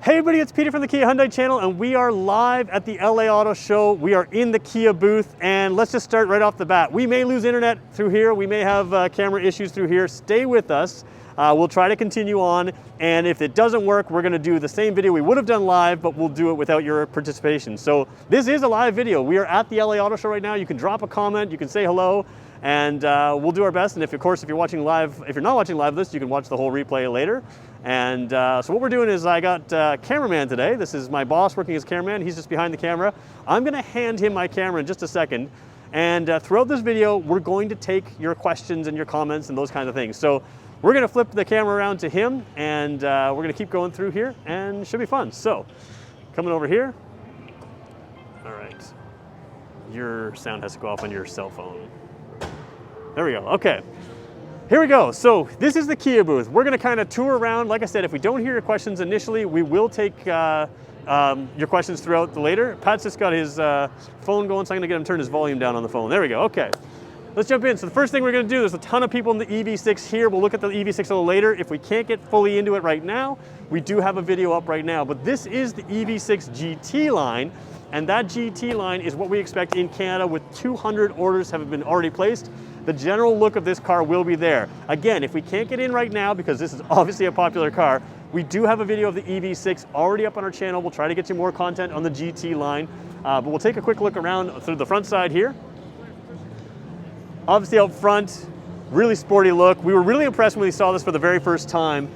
Hey everybody, it's Peter from the Kia Hyundai channel, and we are live at the LA Auto Show. We are in the Kia booth, and let's just start right off the bat. We may lose internet through here. We may have camera issues through here. Stay with us. We'll try to continue on, and if it doesn't work, we're gonna do the same video we would have done live, but we'll do it without your participation. So this is a live video. We are at the LA Auto Show right now. You can drop a comment, you can say hello, and we'll do our best. And if you're watching live, if you're not watching live this, you can watch the whole replay later. And so what we're doing is I got cameraman today. This is my boss working as cameraman. He's just behind the camera. I'm gonna hand him my camera in just a second. And throughout this video, we're going to take your questions and your comments and those kinds of things. So we're gonna flip the camera around to him, and we're gonna keep going through here, and it should be fun. So coming over here. All right, your sound has to go off on your cell phone. There we go, okay. Here we go. So this is the Kia booth. We're gonna kind of tour around. Like I said, if we don't hear your questions initially, we will take your questions throughout the later. Pat's just got his phone going, so I'm gonna get him to turn his volume down on the phone. There we go, okay. Let's jump in. So the first thing we're gonna do, there's a ton of people in the EV6 here. We'll look at the EV6 a little later. If we can't get fully into it right now, we do have a video up right now. But this is the EV6 GT line, and that GT line is what we expect in Canada, with 200 orders have been already placed. The general look of this car will be there. Again, if we can't get in right now, because this is obviously a popular car, we do have a video of the EV6 already up on our channel. We'll try to get you more content on the GT line, but we'll take a quick look around through the front side here. Obviously out front, really sporty look. We were really impressed when we saw this for the very first time.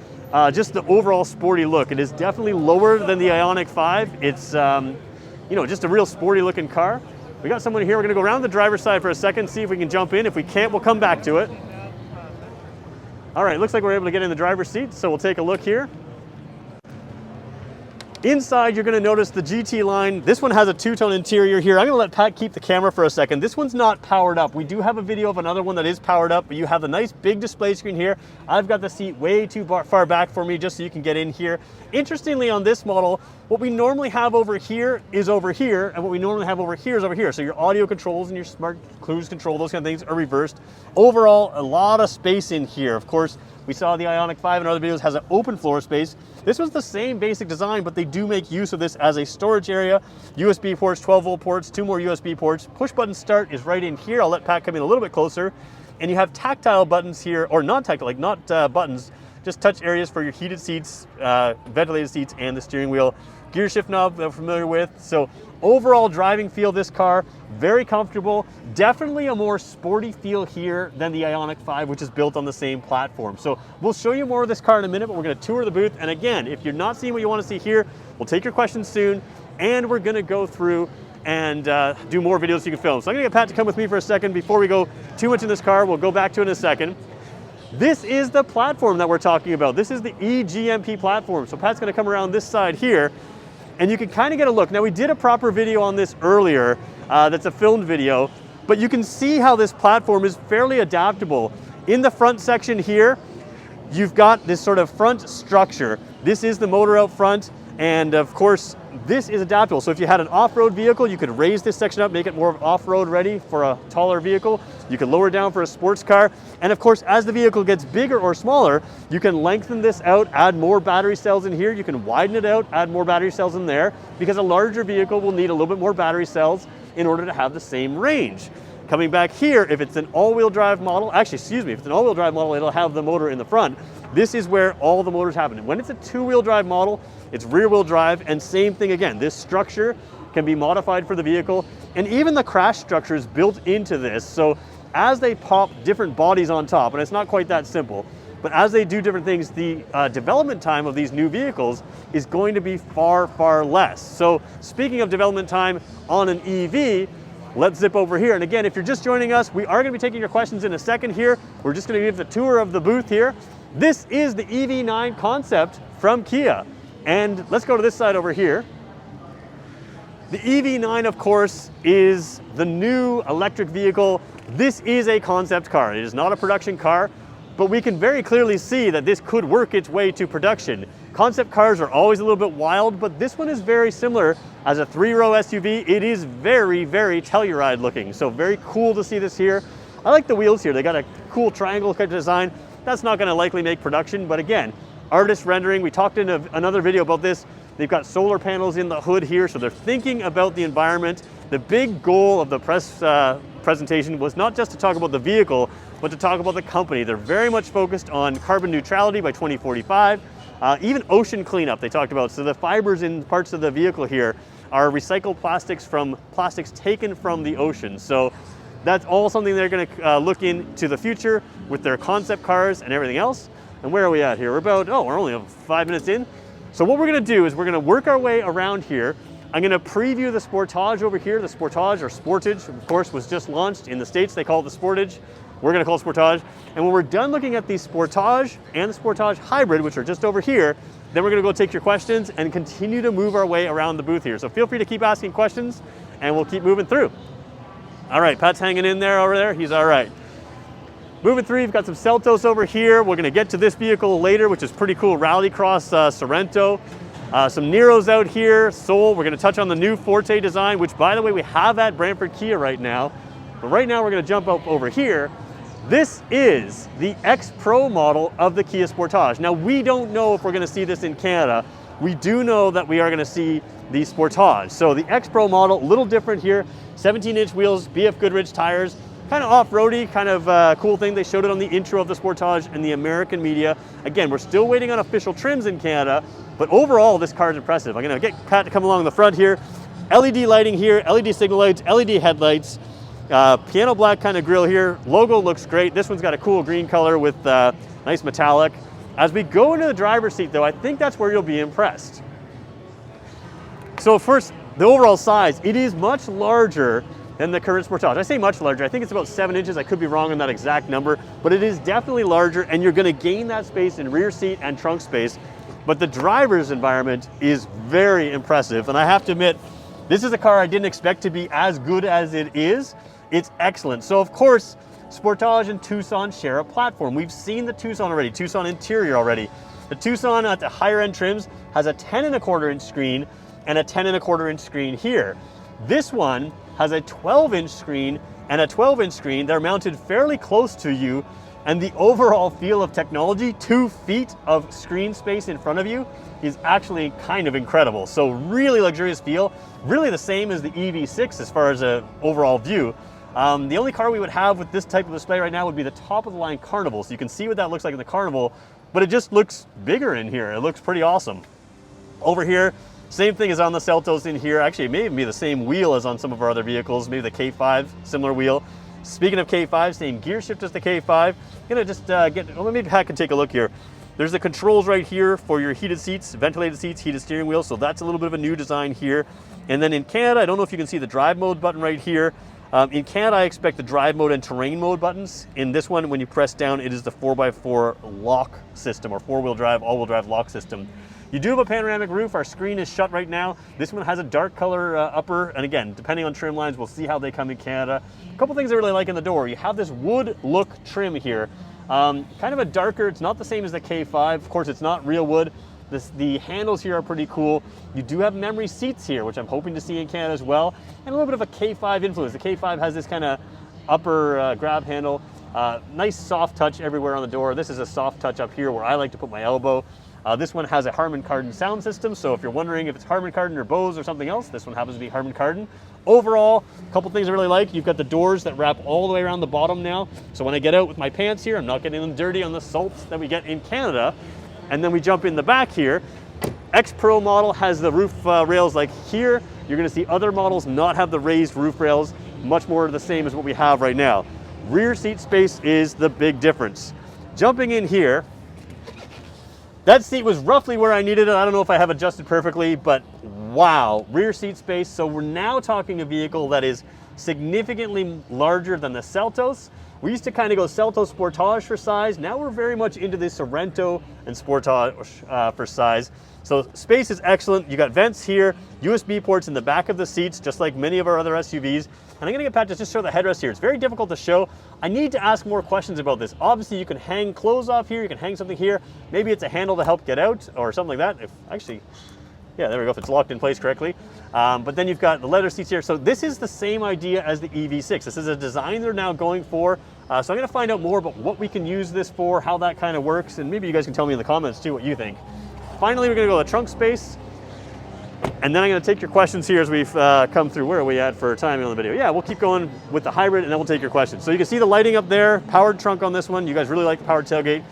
Just the overall sporty look. It is definitely lower than the Ioniq 5. It's just a real sporty looking car. We got someone here. We're gonna go around the driver's side for a second, see if we can jump in. If we can't, we'll come back to it. All right, looks like we're able to get in the driver's seat, so we'll take a look here. Inside, you're gonna notice the GT line. This one has a two-tone interior here. I'm gonna let Pat keep the camera for a second. This one's not powered up. We do have a video of another one that is powered up, but you have the nice big display screen here. I've got the seat way too far back for me just so you can get in here. Interestingly, on this model, what we normally have over here is over here, and what we normally have over here is over here. So your audio controls and your smart cruise control, those kind of things are reversed. Overall, a lot of space in here. Of course, we saw the Ioniq 5 in other videos has an open floor space. This was the same basic design, but they do make use of this as a storage area. USB ports, 12-volt ports, 2 more USB ports. Push button start is right in here. I'll let Pat come in a little bit closer. And you have tactile buttons here, or non-tactile, like not buttons, just touch areas for your heated seats, ventilated seats, and the steering wheel. Gear shift knob that we're familiar with. So overall driving feel, this car, very comfortable. Definitely a more sporty feel here than the Ioniq 5, which is built on the same platform. So we'll show you more of this car in a minute, but we're gonna tour the booth. And again, if you're not seeing what you wanna see here, we'll take your questions soon, and we're gonna go through and do more videos you can film. So I'm gonna get Pat to come with me for a second before we go too much in this car. We'll go back to it in a second. This is the platform that we're talking about. This is the Egmp platform. So Pat's gonna come around this side here, and you can kind of get a look. Now, we did a proper video on this earlier, that's a filmed video, but you can see how this platform is fairly adaptable. In the front section here, you've got this sort of front structure. This is the motor out front, and of course, this is adaptable. So if you had an off-road vehicle, you could raise this section up, make it more off-road ready for a taller vehicle. You could lower it down for a sports car. And of course, as the vehicle gets bigger or smaller, you can lengthen this out, add more battery cells in here. You can widen it out, add more battery cells in there, because a larger vehicle will need a little bit more battery cells in order to have the same range. Coming back here, if it's an all-wheel drive model, if it's an all-wheel drive model, it'll have the motor in the front. This is where all the motors happen. When it's a two-wheel drive model, it's rear-wheel drive, and same thing again. This structure can be modified for the vehicle, and even the crash structure is built into this. So as they pop different bodies on top, and it's not quite that simple, but as they do different things, the development time of these new vehicles is going to be far, far less. So speaking of development time on an EV, let's zip over here. And again, if you're just joining us, we are gonna be taking your questions in a second here. We're just gonna give the tour of the booth here. This is the Ev9 Concept from Kia. And let's go to this side over here. The EV9, of course, is the new electric vehicle. This is a concept car. It is not a production car, but we can very clearly see that this could work its way to production. Concept cars are always a little bit wild, but this one is very similar. As a 3-row SUV, it is very, very Telluride looking. So very cool to see this here. I like the wheels here. They got a cool triangle kind of design. That's not gonna likely make production, but again, artist rendering. We talked in another video about this. They've got solar panels in the hood here, so they're thinking about the environment. The big goal of the press presentation was not just to talk about the vehicle, but to talk about the company. They're very much focused on carbon neutrality by 2045, even ocean cleanup they talked about. So the fibers in parts of the vehicle here are recycled plastics from plastics taken from the ocean. So that's all something they're going to look into the future with their concept cars and everything else. And where are we at here? We're about, we're only 5 minutes in. So what we're going to do is we're going to work our way around here. I'm going to preview the Sportage over here. The Sportage, or Sportage, of course, was just launched. In the States, they call it the Sportage. We're going to call it Sportage. And when we're done looking at the Sportage and the Sportage Hybrid, which are just over here, then we're going to go take your questions and continue to move our way around the booth here. So feel free to keep asking questions, and we'll keep moving through. All right, Pat's hanging in there over there. He's all right. Moving through, you've got some Celtos over here. We're going to get to this vehicle later, which is pretty cool. Rallycross Sorrento. Some Neros out here, Soul. We're going to touch on the new Forte design, which, by the way, we have at Brantford Kia right now. But right now, we're going to jump up over here. This is the X Pro model of the Kia Sportage. Now, we don't know if we're going to see this in Canada. We do know that we are going to see the Sportage. So the X Pro model, a little different here. 17-inch wheels, BF Goodrich tires. Kind of off-roady, kind of cool thing. They showed it on the intro of the Sportage in the American media. Again, we're still waiting on official trims in Canada, but overall, this car is impressive. I'm gonna get Pat to come along the front here. LED lighting here, LED signal lights, LED headlights, piano black kind of grille here. Logo looks great. This one's got a cool green color with nice metallic. As we go into the driver's seat though, I think that's where you'll be impressed. So first, the overall size, it is much larger than the current Sportage. I say much larger, I think it's about 7 inches. I could be wrong on that exact number, but it is definitely larger, and you're gonna gain that space in rear seat and trunk space. But the driver's environment is very impressive, and I have to admit, this is a car I didn't expect to be as good as it is. It's excellent. So of course, Sportage and Tucson share a platform. We've seen the Tucson already, Tucson Interior already. The Tucson at the higher end trims has a 10.25 inch screen and a 10.25 inch screen here. This one has a 12-inch screen and a 12-inch screen. They're mounted fairly close to you, and the overall feel of technology, 2 feet of screen space in front of you, is actually kind of incredible. So really luxurious feel, really the same as the EV6 as far as an overall view. The only car we would have with this type of display right now would be the top of the line Carnival. So you can see what that looks like in the Carnival, but it just looks bigger in here. It looks pretty awesome. Over here, same thing as on the Celtos in here. Actually, it may even be the same wheel as on some of our other vehicles, maybe the K5, similar wheel. Speaking of K5, same gear shift as the K5. I'm gonna just maybe Pat can take a look here. There's the controls right here for your heated seats, ventilated seats, heated steering wheel, so that's a little bit of a new design here. And then in Canada, I don't know if you can see the drive mode button right here. In Canada, I expect the drive mode and terrain mode buttons. In this one, when you press down, it is the 4x4 lock system, or four-wheel drive, all-wheel drive lock system. You do have a panoramic roof. Our screen is shut right now. This one has a dark color upper, and again, depending on trim lines, we'll see how they come in Canada. A couple things I really like in the door. You have this wood look trim here. Kind of a darker, it's not the same as the K5. Of course, it's not real wood. The handles here are pretty cool. You do have memory seats here, which I'm hoping to see in Canada as well, and a little bit of a K5 influence. The K5 has this kind of upper grab handle. Nice soft touch everywhere on the door. This is a soft touch up here where I like to put my elbow. This one has a Harman Kardon sound system, so if you're wondering if it's Harman Kardon or Bose or something else, this one happens to be Harman Kardon. Overall, a couple things I really like. You've got the doors that wrap all the way around the bottom now, so when I get out with my pants here, I'm not getting them dirty on the salts that we get in Canada. And then we jump in the back here. X Pro model has the roof rails like here. You're gonna see other models not have the raised roof rails, much more the same as what we have right now. Rear seat space is the big difference. Jumping in here, that seat was roughly where I needed it. I don't know if I have adjusted perfectly, but wow, rear seat space. So we're now talking a vehicle that is significantly larger than the Celtos. We used to kind of go Celtos Sportage for size. Now we're very much into the Sorrento and Sportage for size. So space is excellent. You got vents here, USB ports in the back of the seats, just like many of our other SUVs. And I'm gonna get Pat to just show the headrest here. It's very difficult to show. I need to ask more questions about this. Obviously you can hang clothes off here, you can hang something here. Maybe it's a handle to help get out or something like that. Yeah, there we go, if it's locked in place correctly. But then you've got the leather seats here. So this is the same idea as the EV6. This is a design they're now going for. So I'm gonna find out more about what we can use this for, how that kind of works, and maybe you guys can tell me in the comments too what you think. Finally, we're gonna go to the trunk space. And then I'm going to take your questions here as we've come through. Where are we at for timing on the video? Yeah, we'll keep going with the hybrid and then we'll take your questions. So you can see the lighting up there, powered trunk on this one. You guys really like the powered tailgate.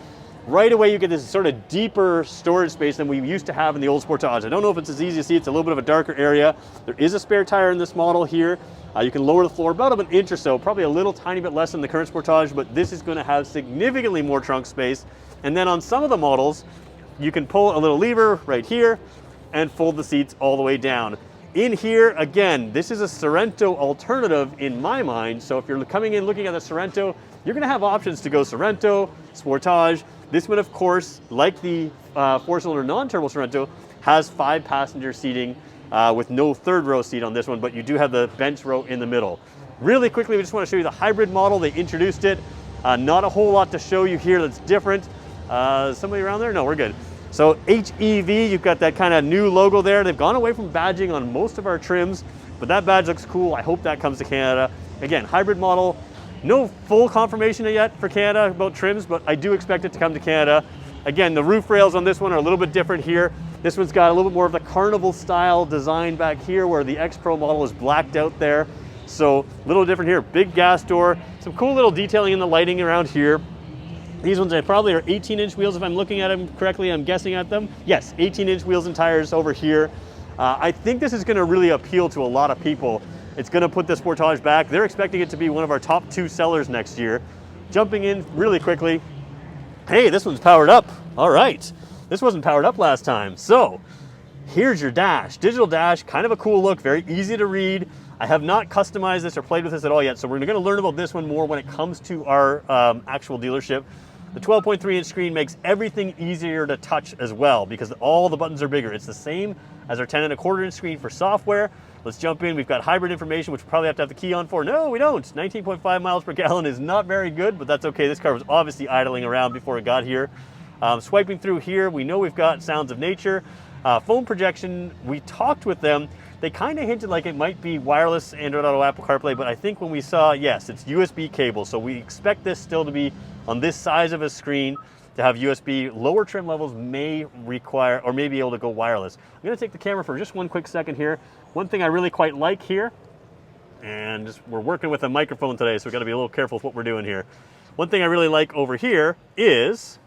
Right away you get this sort of deeper storage space than we used to have in the old Sportage. I don't know if it's as easy to see. It's a little bit of a darker area. There is a spare tire in this model here. You can lower the floor about an inch or so, probably a little tiny bit less than the current Sportage, but this is going to have significantly more trunk space. And then on some of the models, you can pull a little lever right here and fold the seats all the way down. In here, again, this is a Sorrento alternative in my mind. So if you're coming in looking at the Sorrento, you're gonna have options to go Sorrento, Sportage. This one, of course, like the four-cylinder non-turbo Sorrento, has 5-passenger seating with no third row seat on this one, but you do have the bench row in the middle. Really quickly, we just wanna show you the hybrid model. They introduced it. Not a whole lot to show you here that's different. Somebody around there? No, we're good. So HEV, you've got that kind of new logo there. They've gone away from badging on most of our trims, but that badge looks cool. I hope that comes to Canada. Again, hybrid model. No full confirmation yet for Canada about trims, but I do expect it to come to Canada. Again, the roof rails on this one are a little bit different here. This one's got a little bit more of the carnival style design back here where the X Pro model is blacked out there. So a little different here. Big gas door, some cool little detailing in the lighting around here. These ones probably are 18-inch wheels if I'm looking at them correctly, I'm guessing at them. Yes, 18-inch wheels and tires over here. I think this is gonna really appeal to a lot of people. It's gonna put the Sportage back. They're expecting it to be one of our top 2 sellers next year. Jumping in really quickly. Hey, this one's powered up. All right, this wasn't powered up last time. So here's your dash, digital dash, kind of a cool look, very easy to read. I have not customized this or played with this at all yet, so we're gonna learn about this one more when it comes to our actual dealership. The 12.3-inch screen makes everything easier to touch as well because all the buttons are bigger. It's the same as our 10.25-inch screen for software. Let's jump in. We've got hybrid information, which we probably have to have the key on for. No, we don't. 19.5 miles per gallon is not very good, but that's okay. This car was obviously idling around before it got here. Swiping through here, we know we've got sounds of nature. Phone projection, we talked with them. They kind of hinted like it might be wireless Android Auto, Apple CarPlay, but I think when we saw, yes, it's USB cable. So we expect this still to be on this size of a screen to have USB. Lower trim levels may require or may be able to go wireless. I'm gonna take the camera for just one quick second here. One thing I really quite like here, and just, we're working with a microphone today, so we've gotta be a little careful with what we're doing here. One thing I really like over here is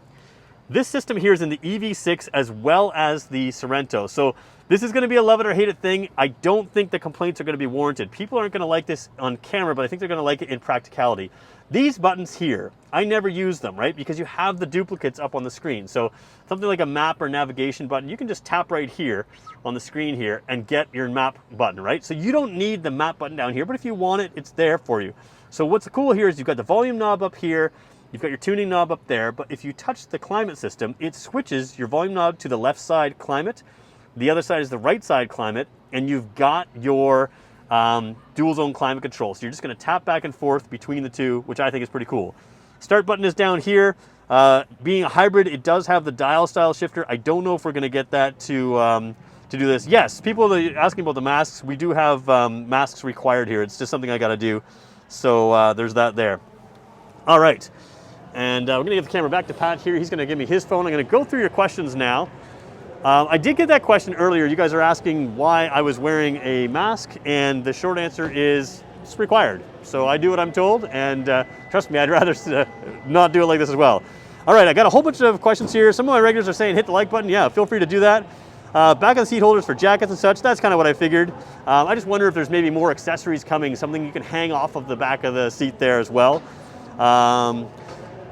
this system here is in the EV6 as well as the Sorrento. So this is gonna be a love it or hate it thing. I don't think the complaints are gonna be warranted. People aren't gonna like this on camera, but I think they're gonna like it in practicality. These buttons here, I never use them, right? Because you have the duplicates up on the screen. So something like a map or navigation button, you can just tap right here on the screen here and get your map button, right? So you don't need the map button down here, but if you want it, it's there for you. So what's cool here is you've got the volume knob up here, you've got your tuning knob up there, but if you touch the climate system, it switches your volume knob to the left side climate, the other side is the right side climate, and you've got your dual zone climate control. So you're just gonna tap back and forth between the two, which I think is pretty cool. Start button is down here. Being a hybrid, it does have the dial style shifter. I don't know if we're gonna get that to do this. Yes, people are asking about the masks. We do have masks required here. It's just something I gotta do. So there's that there. All right, and we're gonna give the camera back to Pat here. He's gonna give me his phone. I'm gonna go through your questions now. I did get that question earlier. You guys are asking why I was wearing a mask, and the short answer is it's required. So I do what I'm told, and trust me, I'd rather not do it like this as well. All right, I got a whole bunch of questions here. Some of my regulars are saying hit the like button. Yeah, feel free to do that. Back on the seat holders for jackets and such, that's kind of what I figured. I just wonder if there's maybe more accessories coming, something you can hang off of the back of the seat there as well.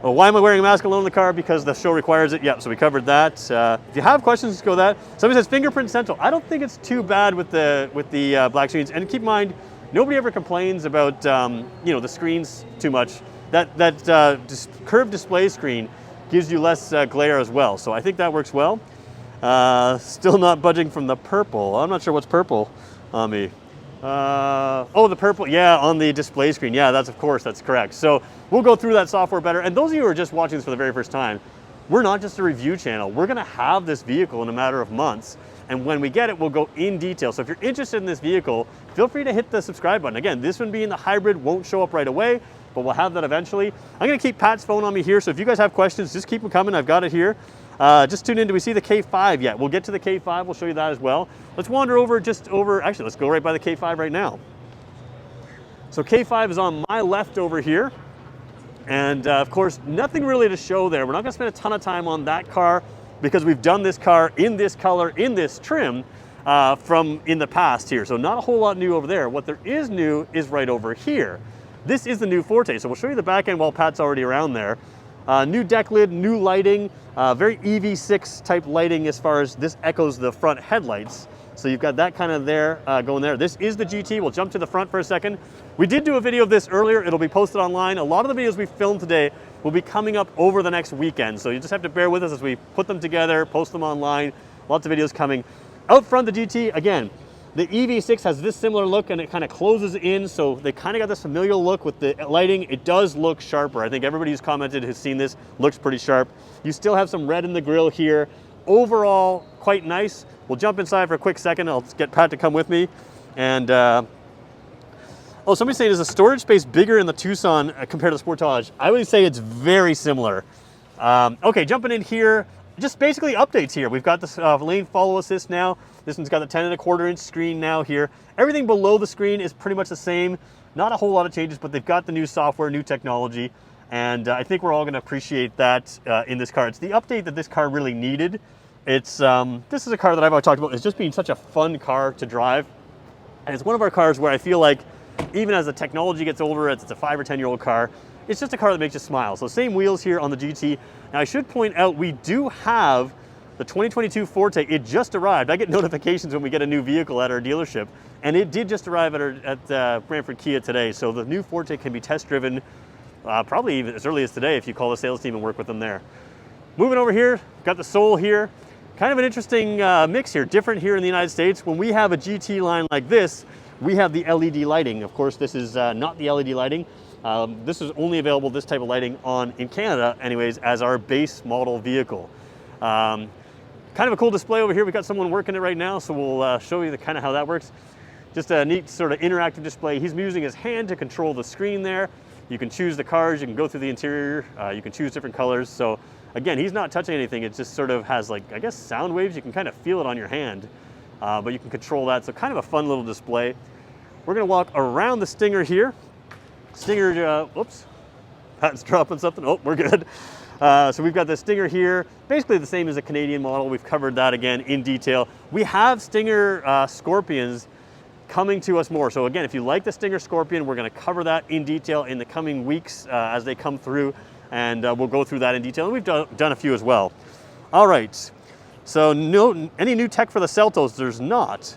Well, why am I wearing a mask alone in the car? Because the show requires it. Yep, so we covered that. If you have questions, just go that. Somebody says fingerprint central. I don't think it's too bad with the black screens. And keep in mind, nobody ever complains about the screens too much. That curved display screen gives you less glare as well. So I think that works well. Still not budging from the purple. I'm not sure what's purple on me. Oh, the purple, yeah, on the display screen. Yeah, that's correct. So we'll go through that software better. And those of you who are just watching this for the very first time, we're not just a review channel. We're gonna have this vehicle in a matter of months. And when we get it, we'll go in detail. So if you're interested in this vehicle, feel free to hit the subscribe button. Again, this one being the hybrid won't show up right away, but we'll have that eventually. I'm gonna keep Pat's phone on me here. So if you guys have questions, just keep them coming. I've got it here. Just tune in. Do we see the K5 yet? We'll get to the K5. We'll show you that as well. Let's wander over actually, let's go right by the K5 right now. So K5 is on my left over here. And of course, nothing really to show there. We're not gonna spend a ton of time on that car because we've done this car in this color, in this trim from in the past here. So not a whole lot new over there. What there is new is right over here. This is the new Forte. So we'll show you the back end while Pat's already around there. New deck lid, new lighting, very EV6 type lighting as far as this echoes the front headlights. So you've got that kind of there going there. This is the GT. We'll jump to the front for a second. We did do a video of this earlier. It'll be posted online. A lot of the videos we filmed today will be coming up over the next weekend. So you just have to bear with us as we put them together, post them online. Lots of videos coming. Out front, the GT, again, the EV6 has this similar look and it kind of closes in. So they kind of got this familial look with the lighting. It does look sharper. I think everybody who's commented who's seen this looks pretty sharp. You still have some red in the grille here. Overall, quite nice. We'll jump inside for a quick second. I'll get Pat to come with me. And, oh, somebody's saying, is the storage space bigger in the Tucson compared to the Sportage? I would say it's very similar. Okay, jumping in here, just basically updates here. We've got this lane follow assist now. This one's got the 10.25 inch screen now here. Everything below the screen is pretty much the same. Not a whole lot of changes, but they've got the new software, new technology. And I think we're all gonna appreciate that in this car. It's the update that this car really needed. It's this is a car that I've always talked about as just being such a fun car to drive. And it's one of our cars where I feel like even as the technology gets older, it's a 5 or 10-year-old car, it's just a car that makes you smile. So same wheels here on the GT. Now I should point out, we do have the 2022 Forte. It just arrived. I get notifications when we get a new vehicle at our dealership, and it did just arrive at Brantford Kia today. So the new Forte can be test driven probably even as early as today if you call the sales team and work with them there. Moving over here, got the Soul here. Kind of an interesting mix here, different here in the United States. When we have a GT line like this, we have the LED lighting. Of course, this is not the LED lighting. This is only available, this type of lighting, in Canada anyways, as our base model vehicle. Kind of a cool display over here. We've got someone working it right now, so we'll show you kind of how that works. Just a neat sort of interactive display. He's using his hand to control the screen there. You can choose the cars, you can go through the interior, you can choose different colors. So again, he's not touching anything. It just sort of has, like, I guess, sound waves. You can kind of feel it on your hand, but you can control that. So kind of a fun little display. We're gonna walk around the Stinger here. Stinger, whoops, Pat's dropping something. Oh, we're good. So we've got the Stinger here, basically the same as a Canadian model. We've covered that again in detail. We have Stinger Scorpions coming to us more. So again, if you like the Stinger Scorpion, we're gonna cover that in detail in the coming weeks as they come through, and we'll go through that in detail. And we've done a few as well. All right, so any new tech for the Celtos? There's not.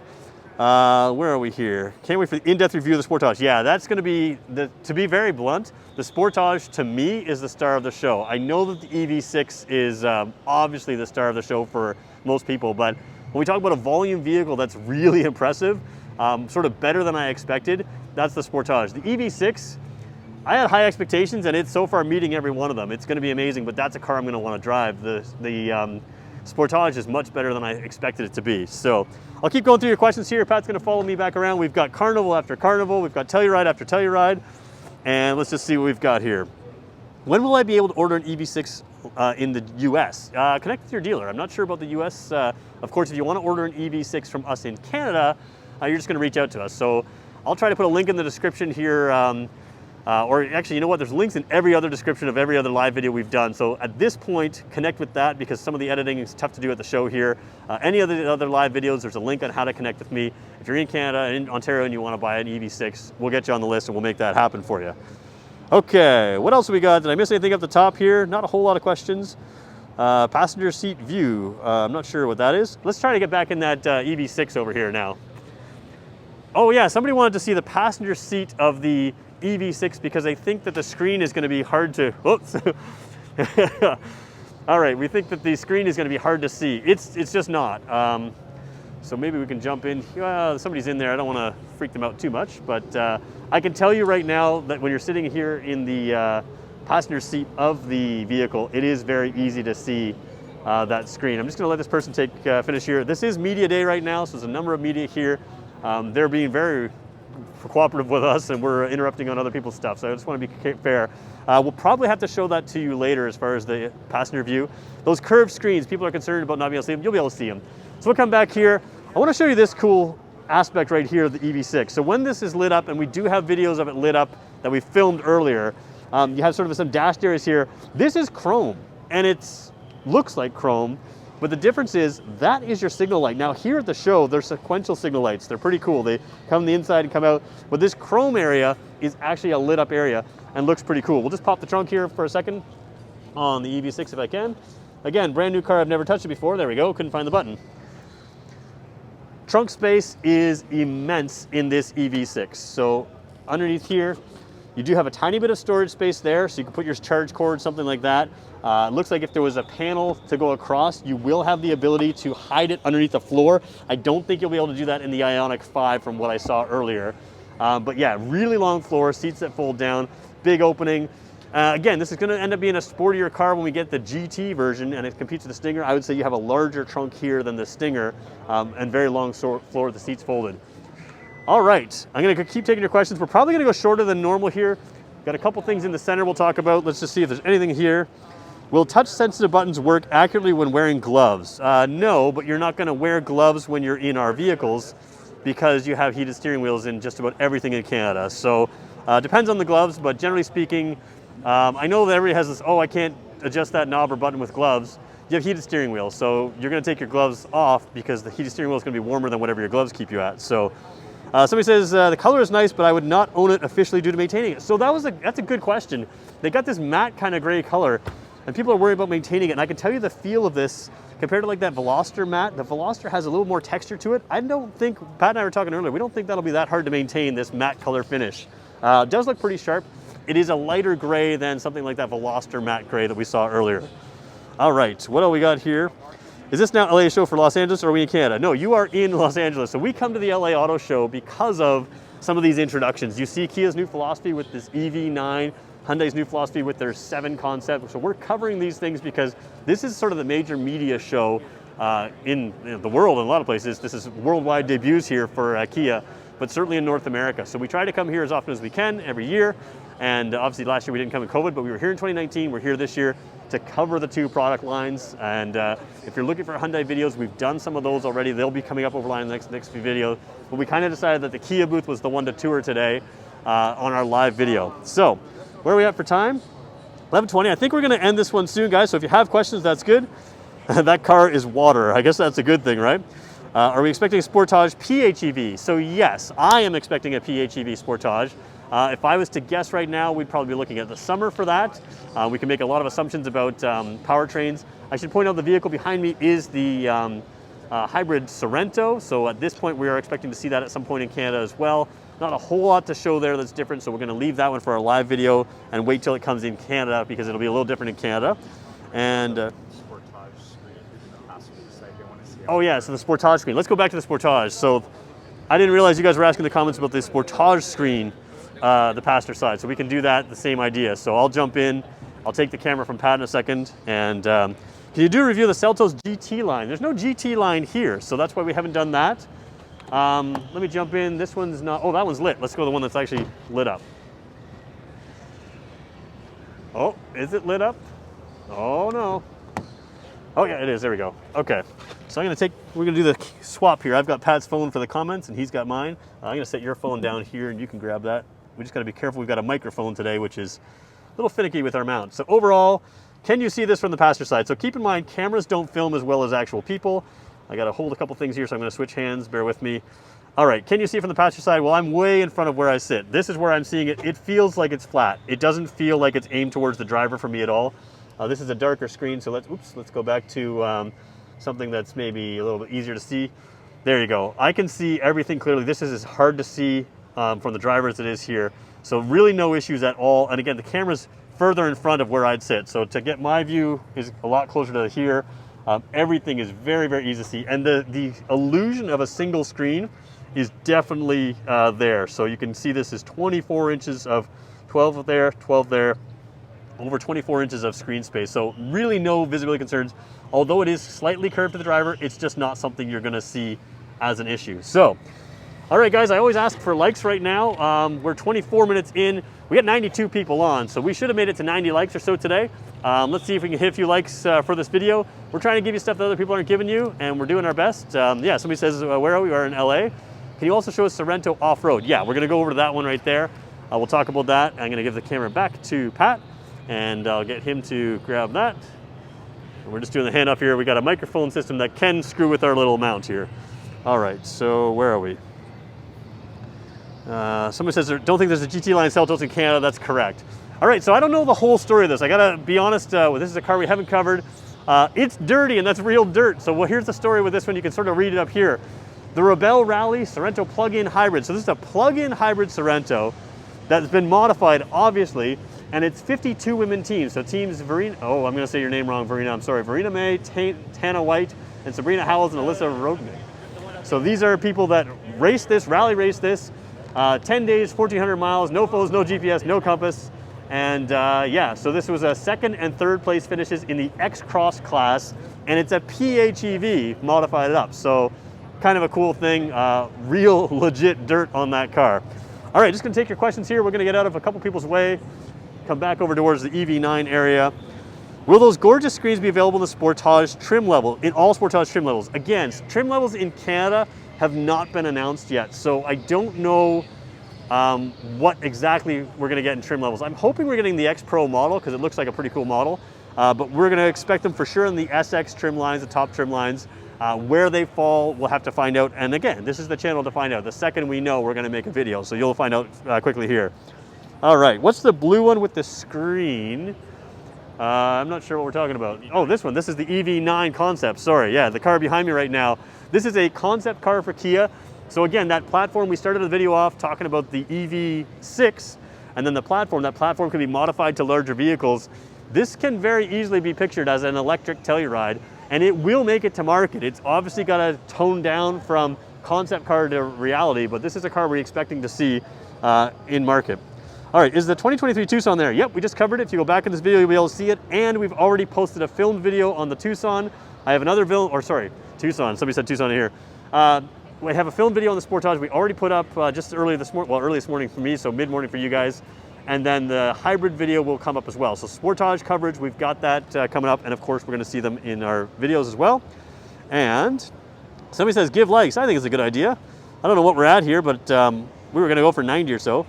Where are we here? Can't wait for the in-depth review of the Sportage. Yeah, that's gonna be, to be very blunt, the Sportage to me is the star of the show. I know that the EV6 is obviously the star of the show for most people, but when we talk about a volume vehicle that's really impressive, sort of better than I expected, that's the Sportage. The EV6, I had high expectations and it's so far meeting every one of them. It's gonna be amazing, but that's a car I'm gonna wanna drive. The Sportage is much better than I expected it to be. So I'll keep going through your questions here. Pat's gonna follow me back around. We've got Carnival after Carnival. We've got Telluride after Telluride. And let's just see what we've got here. When will I be able to order an EV6 in the US? Connect with your dealer. I'm not sure about the US. Of course, if you wanna order an EV6 from us in Canada, you're just gonna reach out to us. So I'll try to put a link in the description here, or actually, you know what? There's links in every other description of every other live video we've done. So at this point, connect with that because some of the editing is tough to do at the show here. Any other live videos, there's a link on how to connect with me. If you're in Canada, in Ontario, and you want to buy an EV6, we'll get you on the list and we'll make that happen for you. Okay, what else have we got? Did I miss anything up the top here? Not a whole lot of questions. Passenger seat view. I'm not sure what that is. Let's try to get back in that EV6 over here now. Oh yeah, somebody wanted to see the passenger seat of the EV6 because they think that the screen is going to be hard to, oops. All right, we think that the screen is going to be hard to see. It's just not. So maybe we can jump in. Somebody's in there. I don't want to freak them out too much, but I can tell you right now that when you're sitting here in the passenger seat of the vehicle, it is very easy to see that screen. I'm just going to let this person finish here. This is media day right now, so there's a number of media here. They're being very cooperative with us and we're interrupting on other people's stuff. So I just want to be fair. We'll probably have to show that to you later as far as the passenger view. Those curved screens, people are concerned about not being able to see them. You'll be able to see them. So we'll come back here. I want to show you this cool aspect right here of the EV6. So when this is lit up, and we do have videos of it lit up that we filmed earlier, you have sort of some dashed areas here. This is chrome, and it looks like chrome, but the difference is that is your signal light. Now here at the show, they're sequential signal lights. They're pretty cool. They come on the inside and come out, but this chrome area is actually a lit up area and looks pretty cool. We'll just pop the trunk here for a second on the EV6 if I can. Again, brand new car, I've never touched it before. There we go, couldn't find the button. Trunk space is immense in this EV6. So underneath here, you do have a tiny bit of storage space there, so you can put your charge cord, something like that. It looks like if there was a panel to go across, you will have the ability to hide it underneath the floor. I don't think you'll be able to do that in the Ioniq 5 from what I saw earlier. But yeah, really long floor, seats that fold down, big opening. Again, this is going to end up being a sportier car when we get the GT version and it competes with the Stinger. I would say you have a larger trunk here than the Stinger and very long floor with the seats folded. All right, I'm going to keep taking your questions. We're probably going to go shorter than normal here. Got a couple things in the center we'll talk about. Let's just see if there's anything here. Will touch-sensitive buttons work accurately when wearing gloves? No, but you're not going to wear gloves when you're in our vehicles because you have heated steering wheels in just about everything in Canada. So depends on the gloves, but generally speaking, I know that everybody has this, oh, I can't adjust that knob or button with gloves. You have heated steering wheels, so you're going to take your gloves off because the heated steering wheel is going to be warmer than whatever your gloves keep you at. So somebody says, the color is nice, but I would not own it officially due to maintaining it. So that's a good question. They got this matte kind of gray color, and people are worried about maintaining it. And I can tell you the feel of this, compared to like that Veloster matte, the Veloster has a little more texture to it. I don't think, Pat and I were talking earlier, we don't think that'll be that hard to maintain, this matte color finish. It does look pretty sharp. It is a lighter gray than something like that Veloster matte gray that we saw earlier. All right, what do we got here? Is this now LA show for Los Angeles or are we in Canada? No, you are in Los Angeles. So we come to the LA Auto Show because of some of these introductions. You see Kia's new philosophy with this EV9, Hyundai's new philosophy with their 7 concept. So we're covering these things because this is sort of the major media show in the world in a lot of places. This is worldwide debuts here for Kia, but certainly in North America. So we try to come here as often as we can every year. And obviously last year we didn't come in COVID, but we were here in 2019. We're here this year to cover the 2 product lines. And if you're looking for Hyundai videos, we've done some of those already. They'll be coming up over line in the next few videos. But we kind of decided that the Kia booth was the one to tour today on our live video. So where are we at for time? 11:20. I think we're going to end this one soon, guys. So if you have questions, that's good. That car is water. I guess that's a good thing, right? Are we expecting a Sportage PHEV? So yes, I am expecting a PHEV Sportage. If I was to guess right now, we'd probably be looking at the summer for that. We can make a lot of assumptions about powertrains. I should point out the vehicle behind me is the hybrid Sorrento. So at this point, we are expecting to see that at some point in Canada as well. Not a whole lot to show there that's different, so we're going to leave that one for our live video and wait till it comes in Canada because it'll be a little different in Canada. And oh yeah, so the Sportage screen. Let's go back to the Sportage. So I didn't realize you guys were asking the comments about the Sportage screen, the passenger side. So we can do that, the same idea. So I'll jump in. I'll take the camera from Pat in a second. And can you do a review of the Seltos GT line? There's no GT line here, so that's why we haven't done that. Let me jump in. This one's not, oh, that one's lit. Let's go to the one that's actually lit up. Oh, is it lit up? Oh no. Oh yeah, it is, there we go. Okay, so we're gonna do the swap here. I've got Pat's phone for the comments and he's got mine. I'm gonna set your phone down here and you can grab that. We just gotta be careful, we've got a microphone today, which is a little finicky with our mount. So overall, can you see this from the passenger side? So keep in mind, cameras don't film as well as actual people. I gotta hold a couple things here, so I'm gonna switch hands, bear with me. All right, can you see from the passenger side? Well, I'm way in front of where I sit. This is where I'm seeing it. It feels like it's flat. It doesn't feel like it's aimed towards the driver for me at all. This is a darker screen, so let's go back to something that's maybe a little bit easier to see. There you go. I can see everything clearly. This is as hard to see from the driver as it is here. So really no issues at all. And again, the camera's further in front of where I'd sit. So to get my view is a lot closer to here. Everything is very, very easy to see. And the illusion of a single screen is definitely there. So you can see this is 24 inches of 12 there, 12 there, over 24 inches of screen space. So really no visibility concerns. Although it is slightly curved to the driver, it's just not something you're gonna see as an issue. So All right, guys, I always ask for likes right now. We're 24 minutes in. We got 92 people on, so we should have made it to 90 likes or so today. Let's see if we can hit a few likes for this video. We're trying to give you stuff that other people aren't giving you, and we're doing our best. Yeah, somebody says, where are we? We're in LA. Can you also show us Sorrento off-road? Yeah, we're gonna go over to that one right there. We'll talk about that. I'm gonna give the camera back to Pat, and I'll get him to grab that. And we're just doing the handoff here. We got a microphone system that can screw with our little mount here. All right, so where are we? Somebody says, don't think there's a GT line Seltos in Canada. That's correct. All right, so I don't know the whole story of this. I gotta be honest, this is a car we haven't covered. It's dirty, and that's real dirt. So here's the story with this one. You can sort of read it up here. The Rebel Rally Sorrento plug-in hybrid. So this is a plug-in hybrid Sorrento that's been modified, obviously, and it's 52 women teams. So teams Verena, oh, I'm gonna say your name wrong, Verena, I'm sorry. Verena May, Tana White, and Sabrina Howells, and Alyssa Rodman. So these are people that race this, rally race this. 10 days, 1,400 miles, no phones, no GPS, no compass. And yeah, so this was a second and third place finishes in the X-Cross class, and it's a PHEV modified it up. So kind of a cool thing, real legit dirt on that car. All right, just gonna take your questions here. We're gonna get out of a couple people's way, come back over towards the Ev9 area. Will those gorgeous screens be available in the Sportage trim level, in all Sportage trim levels? Again, trim levels in Canada have not been announced yet, so I don't know what exactly we're gonna get in trim levels. I'm hoping we're getting the X Pro model because it looks like a pretty cool model, but we're gonna expect them for sure in the SX trim lines, the top trim lines. Where they fall, we'll have to find out. And again, this is the channel to find out. The second we know, we're gonna make a video, so you'll find out quickly here. All right, what's the blue one with the screen? I'm not sure what we're talking about. Oh, this one, this is the Ev9 Concept. Sorry, yeah, the car behind me right now. This is a concept car for Kia. So again, that platform, we started the video off talking about the EV6, and then the platform, that platform can be modified to larger vehicles. This can very easily be pictured as an electric Telluride, and it will make it to market. It's obviously got to tone down from concept car to reality, but this is a car we're expecting to see in market. All right, is the 2023 Tucson there? Yep, we just covered it. If you go back in this video, you'll be able to see it, and we've already posted a filmed video on the Tucson. I have another Tucson, somebody said Tucson here. We have a film video on the Sportage we already put up just early this morning, well, early this morning for me, so mid-morning for you guys. And then the hybrid video will come up as well. So Sportage coverage, we've got that coming up, and of course we're gonna see them in our videos as well. And somebody says, give likes. I think it's a good idea. I don't know what we're at here, but we were gonna go for 90 or so.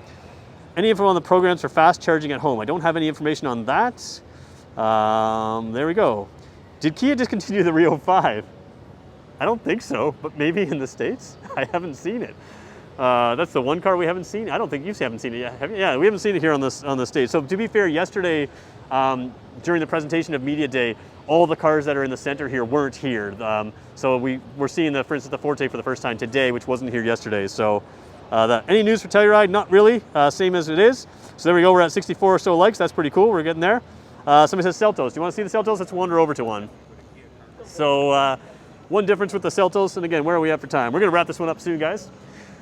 Any info on the programs for fast charging at home? I don't have any information on that. There we go. Did Kia discontinue the Rio 5? I don't think so, but maybe in the States? I haven't seen it. That's the one car we haven't seen. I don't think you haven't seen it yet, have you? Yeah, we haven't seen it here on the stage. So to be fair, yesterday, during the presentation of Media Day, all the cars that are in the center here weren't here. So we're seeing, for instance, the Forte for the first time today, which wasn't here yesterday. So any news for Telluride? Not really, same as it is. So there we go, we're at 64 or so likes. That's pretty cool, we're getting there. Somebody says Seltos. Do you want to see the Seltos? Let's wander over to one. So one difference with the Seltos, and again, where are we at for time? We're gonna wrap this one up soon, guys.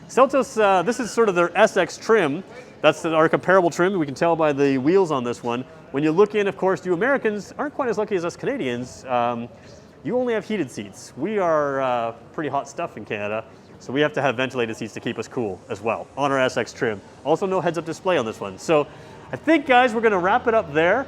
Seltos, this is sort of their SX trim. That's our comparable trim. We can tell by the wheels on this one. When you look in, of course, you Americans aren't quite as lucky as us Canadians. You only have heated seats. We are pretty hot stuff in Canada, so we have to have ventilated seats to keep us cool as well on our SX trim. Also, no heads-up display on this one. So I think, guys, we're gonna wrap it up there.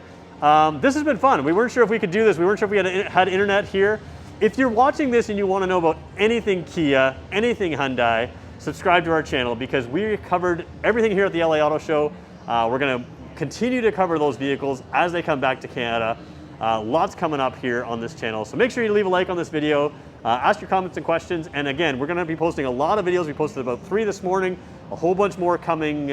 This has been fun. We weren't sure if we could do this. We weren't sure if we had internet here. If you're watching this and you want to know about anything Kia, anything Hyundai, subscribe to our channel because we covered everything here at the LA Auto Show. We're going to continue to cover those vehicles as they come back to Canada. Lots coming up here on this channel. So make sure you leave a like on this video, ask your comments and questions. And again, we're going to be posting a lot of videos. We posted about 3 this morning, a whole bunch more coming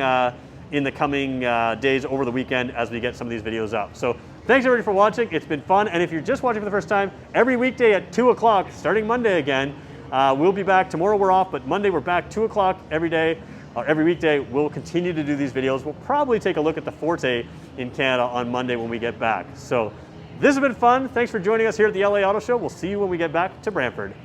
in the coming days over the weekend as we get some of these videos up. So thanks everybody for watching. It's been fun. And if you're just watching for the first time, every weekday at 2 o'clock, starting Monday again, we'll be back. Tomorrow we're off, but Monday we're back 2 o'clock every day, every weekday. We'll continue to do these videos. We'll probably take a look at the Forte in Canada on Monday when we get back. So this has been fun. Thanks for joining us here at the LA Auto Show. We'll see you when we get back to Brantford.